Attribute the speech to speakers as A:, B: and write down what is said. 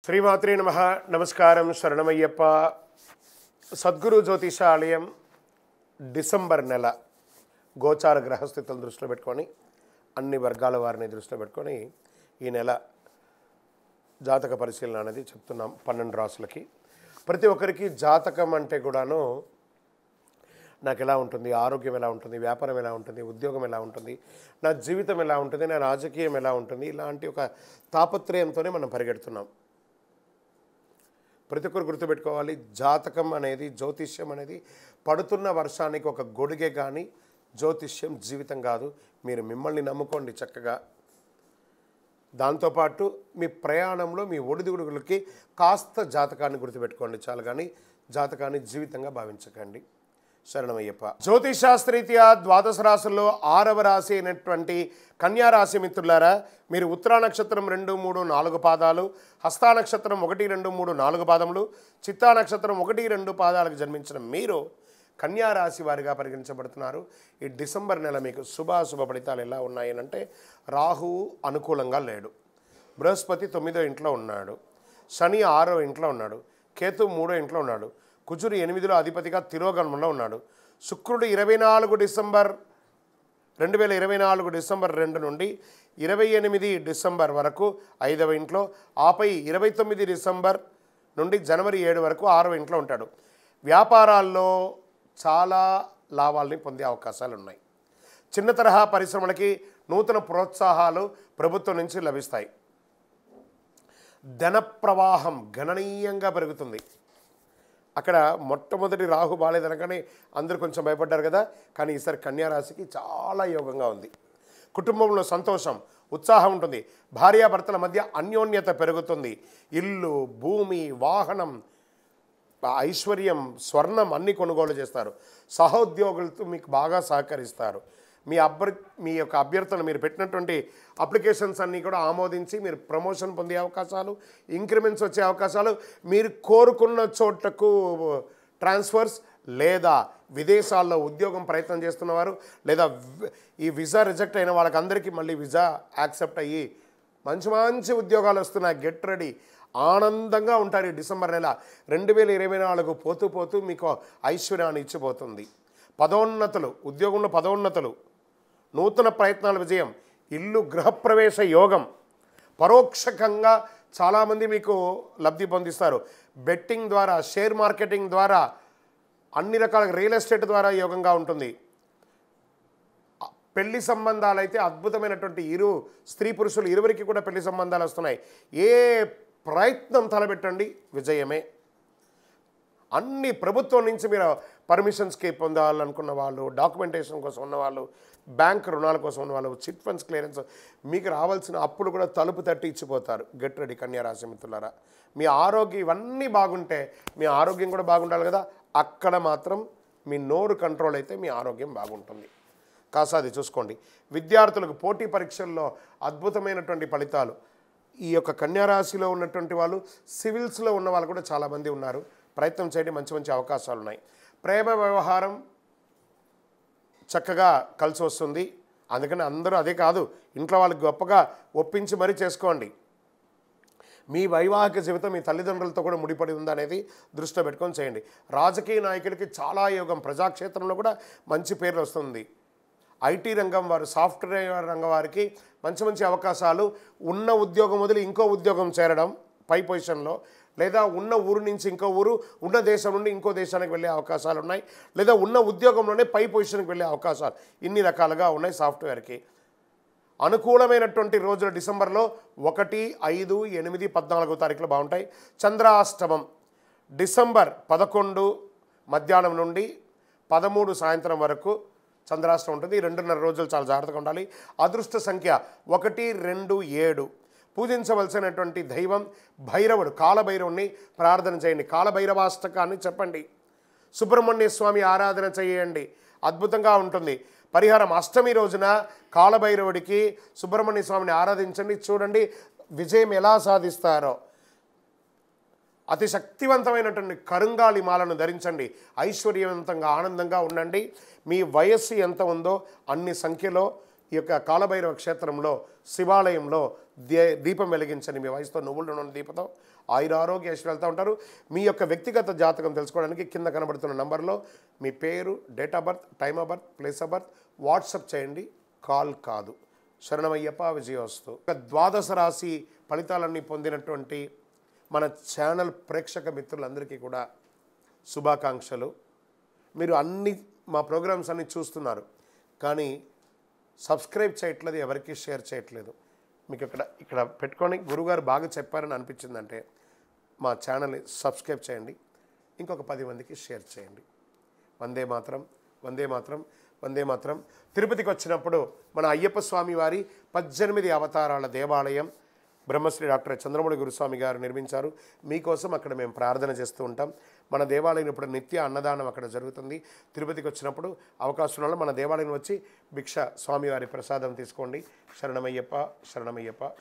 A: శ్రీమాత్రే నమః. నమస్కారం. శరణమయ్యప్ప. సద్గురు జ్యోతిషాలయం డిసెంబర్ నెల గోచార గ్రహస్థితులను దృష్టిలో పెట్టుకొని అన్ని వర్గాల వారిని దృష్టిలో పెట్టుకొని ఈ నెల జాతక పరిశీలన అనేది చెప్తున్నాం 12 రాసులకి. ప్రతి ఒక్కరికి జాతకం అంటే కూడాను నాకు ఎలా ఉంటుంది, ఆరోగ్యం ఎలా ఉంటుంది, వ్యాపారం ఎలా ఉంటుంది, ఉద్యోగం ఎలా ఉంటుంది, నా జీవితం ఎలా ఉంటుంది, నా రాజకీయం ఎలా ఉంటుంది, ఇలాంటి ఒక తాపత్రయంతోనే మనం పరిగెడుతున్నాం. ప్రతి ఒక్కరు గుర్తుపెట్టుకోవాలి, జాతకం అనేది, జ్యోతిష్యం అనేది పడుతున్న వర్షానికి ఒక గొడుగే కానీ జ్యోతిష్యం జీవితం కాదు. మీరు మిమ్మల్ని నమ్ముకోండి చక్కగా. దాంతోపాటు మీ ప్రయాణంలో మీ ఒడిదుడుగులకి కాస్త జాతకాన్ని గుర్తుపెట్టుకోండి చాలు, కానీ జాతకాన్ని జీవితంగా భావించకండి. శరణమయ్యప్ప. జ్యోతిషాస్త్రరీత్యా ద్వాదశ రాశుల్లో 6వ రాశి అయినటువంటి కన్యా రాశి మిత్రులారా, మీరు ఉత్తరా నక్షత్రం 2, 3, 4 పాదాలు, హస్తా నక్షత్రం 1, 2, 3, 4 పాదములు, చిత్తా నక్షత్రం 1, 2 పాదాలకు జన్మించిన మీరు కన్యా రాశి వారిగా పరిగణించబడుతున్నారు. ఈ డిసెంబర్ నెల మీకు శుభాశుభ ఫలితాలు ఎలా ఉన్నాయనంటే, రాహువు అనుకూలంగా లేడు, బృహస్పతి 9వ ఇంట్లో ఉన్నాడు, శని 6వ ఇంట్లో ఉన్నాడు, కేతు 3వ ఇంట్లో ఉన్నాడు, కుజుడు 8లో అధిపతిగా తిరోగమనంలో ఉన్నాడు, శుక్రుడు 24 డిసెంబర్ 2024 డిసెంబర్ 2 నుండి 28 డిసెంబర్ వరకు 5వ ఇంట్లో, ఆపై 29 డిసెంబర్ నుండి జనవరి 7 వరకు 6వ ఇంట్లో ఉంటాడు. వ్యాపారాల్లో చాలా లాభాలని పొందే అవకాశాలు ఉన్నాయి. చిన్న తరహా పరిశ్రమలకి నూతన ప్రోత్సాహాలు ప్రభుత్వం నుంచి లభిస్తాయి. ధన ప్రవాహం గణనీయంగా పెరుగుతుంది. అక్కడ మొట్టమొదటి రాహు బాలేదనగానే అందరూ కొంచెం భయపడ్డారు కదా, కానీ ఈసారి కన్యా రాశికి చాలా యోగంగా ఉంది. కుటుంబంలో సంతోషం, ఉత్సాహం ఉంటుంది. భార్యాభర్తల మధ్య అన్యోన్యత పెరుగుతుంది. ఇల్లు, భూమి, వాహనం, ఐశ్వర్యం, స్వర్ణం అన్నీ కొనుగోలు చేస్తారు. సహోద్యోగులతో మీకు బాగా సహకరిస్తారు. మీ యొక్క అభ్యర్థనలు, మీరు పెట్టినటువంటి అప్లికేషన్స్ అన్నీ కూడా ఆమోదించి మీరు ప్రమోషన్ పొందే అవకాశాలు, ఇంక్రిమెంట్స్ వచ్చే అవకాశాలు, మీరు కోరుకున్న చోట్లకు ట్రాన్స్ఫర్స్, లేదా విదేశాల్లో ఉద్యోగం ప్రయత్నం చేస్తున్నవారు, లేదా ఈ వీసా రిజెక్ట్ అయిన వాళ్ళకందరికీ మళ్ళీ వీసా యాక్సెప్ట్ అయ్యి మంచి మంచి ఉద్యోగాలు వస్తున్నాయి. Get ready. ఆనందంగా ఉంటారు. ఈ డిసెంబర్ నెల 2024 పోతూ పోతూ మీకు ఐశ్వర్యాన్ని ఇచ్చిపోతుంది. పదోన్నతులు, ఉద్యోగంలో పదోన్నతులు, నూతన ప్రయత్నాల విజయం, ఇల్లు గృహప్రవేశ యోగం, పరోక్షకంగా చాలామంది మీకు లబ్ధి పొందిస్తారు. బెట్టింగ్ ద్వారా, షేర్ మార్కెటింగ్ ద్వారా, అన్ని రకాల రియల్ ఎస్టేట్ ద్వారా యోగంగా ఉంటుంది. పెళ్లి సంబంధాలు అయితే అద్భుతమైనటువంటి స్త్రీ పురుషులు ఇరువురికి కూడా పెళ్లి సంబంధాలు వస్తున్నాయి. ఏ ప్రయత్నం తలపెట్టండి విజయమే. అన్ని ప్రభుత్వం నుంచి మీరు పర్మిషన్స్కి పొందాలనుకున్న వాళ్ళు, డాక్యుమెంటేషన్ కోసం ఉన్నవాళ్ళు, బ్యాంక్ రుణాల కోసం ఉన్నవాళ్ళు, చిట్ ఫండ్స్ క్లియరెన్స్, మీకు రావాల్సిన అప్పులు కూడా తలుపు తట్టి ఇచ్చిపోతారు. గెట్ రెడీ కన్యా రాశి మిత్రులారా. మీ ఆరోగ్యం ఇవన్నీ బాగుంటే మీ ఆరోగ్యం కూడా బాగుండాలి కదా, అక్కడ మాత్రం మీ నోరు కంట్రోల్ అయితే మీ ఆరోగ్యం బాగుంటుంది. కాస్త అది చూసుకోండి. విద్యార్థులకు పోటీ పరీక్షల్లో అద్భుతమైనటువంటి ఫలితాలు. ఈ యొక్క కన్యా రాశిలో ఉన్నటువంటి వాళ్ళు, సివిల్స్లో ఉన్న వాళ్ళు కూడా చాలామంది ఉన్నారు. ప్రయత్నం చేయండి, మంచి మంచి అవకాశాలు ఉన్నాయి. ప్రేమ వ్యవహారం చక్కగా కలిసి వస్తుంది. అందుకని అందరూ అదే కాదు, ఇంట్లో వాళ్ళకి గొప్పగా ఒప్పించి మరీ చేసుకోండి. మీ వైవాహిక జీవితం మీ తల్లిదండ్రులతో కూడా ముడిపడి ఉందనేది దృష్టిలో పెట్టుకొని చేయండి. రాజకీయ నాయకులకి చాలా యోగం. ప్రజాక్షేత్రంలో కూడా మంచి పేరు వస్తుంది. ఐటీ రంగం వారు, సాఫ్ట్వేర్ రంగం వారికి మంచి మంచి అవకాశాలు. ఉన్న ఉద్యోగం వదిలి ఇంకో ఉద్యోగం చేరడం పై పొజిషన్లో, లేదా ఉన్న ఊరు నుంచి ఇంకో ఊరు, ఉన్న దేశం నుండి ఇంకో దేశానికి వెళ్ళే అవకాశాలు ఉన్నాయి, లేదా ఉన్న ఉద్యోగంలోనే పై పొజిషన్కి వెళ్ళే అవకాశాలు, ఇన్ని రకాలుగా ఉన్నాయి. సాఫ్ట్వేర్కి అనుకూలమైనటువంటి రోజులు డిసెంబర్లో 1, 5, 8, 14 తారీఖులు బాగుంటాయి. చంద్రాష్టమం డిసెంబర్ 11 మధ్యాహ్నం నుండి 13 సాయంత్రం వరకు చంద్రాష్టమం ఉంటుంది. 2.5 రోజులు చాలా జాగ్రత్తగా ఉండాలి. అదృష్ట సంఖ్య 1, 2, 7. పూజించవలసినటువంటి దైవం భైరవుడు. కాలభైరవుని ప్రార్థన చేయండి. కాలభైరవాష్టకాన్ని చెప్పండి. సుబ్రహ్మణ్య స్వామి ఆరాధన చేయండి, అద్భుతంగా ఉంటుంది. పరిహారం, అష్టమి రోజున కాలభైరవుడికి సుబ్రహ్మణ్య స్వామిని ఆరాధించండి. చూడండి విజయం ఎలా సాధిస్తారో. అతి శక్తివంతమైనటువంటి కరుంగాలి మాలను ధరించండి. ఐశ్వర్యవంతంగా ఆనందంగా ఉండండి. మీ వయస్సు ఎంత ఉందో అన్ని సంఖ్యలో ఈ యొక్క కాలభైరవ క్షేత్రంలో శివాలయంలో దీపం వెలిగించండి. మీ వయసుతో నువ్వుల నూనె దీపంతో ఆయురారోగ్య ఐశ్వర్యాలతో ఉంటారు. మీ యొక్క వ్యక్తిగత జాతకం తెలుసుకోవడానికి కింద కనబడుతున్న నంబర్లో మీ పేరు, date of birth, time of birth, place of birth WhatsApp చేయండి, కాల్ కాదు. శరణమయ్యప్ప, విజయోస్తు. ద్వాదశ రాశి ఫలితాలన్నీ పొందినటువంటి మన ఛానల్ ప్రేక్షక మిత్రులందరికీ కూడా శుభాకాంక్షలు. మీరు మా ప్రోగ్రామ్స్ అన్నీ చూస్తున్నారు, కానీ సబ్స్క్రైబ్ చేయట్లేదు, ఎవరికి షేర్ చేయట్లేదు. మీకు ఇక్కడ పెట్టుకొని గురువుగారు బాగా చెప్పారని అనిపించిందంటే మా ఛానల్ని సబ్స్క్రైబ్ చేయండి, ఇంకొక 10 మందికి షేర్ చేయండి. వందే మాత్రం, వందే మాత్రం, వందే మాత్రం. తిరుపతికి వచ్చినప్పుడు మన అయ్యప్ప స్వామి వారి 18 అవతారాల దేవాలయం బ్రహ్మశ్రీ డాక్టర్ చంద్రమౌళి గురుస్వామి గారు నిర్మించారు. మీకోసం అక్కడ మేము ప్రార్థన చేస్తూ ఉంటాం. మన దేవాలయం ఇప్పుడు నిత్య అన్నదానం అక్కడ జరుగుతుంది. తిరుపతికి వచ్చినప్పుడు అవకాశం వల్ల మన దేవాలయం వచ్చి భిక్ష స్వామివారి ప్రసాదం తీసుకోండి. శరణమయ్యప్ప, శరణమయ్యప్ప.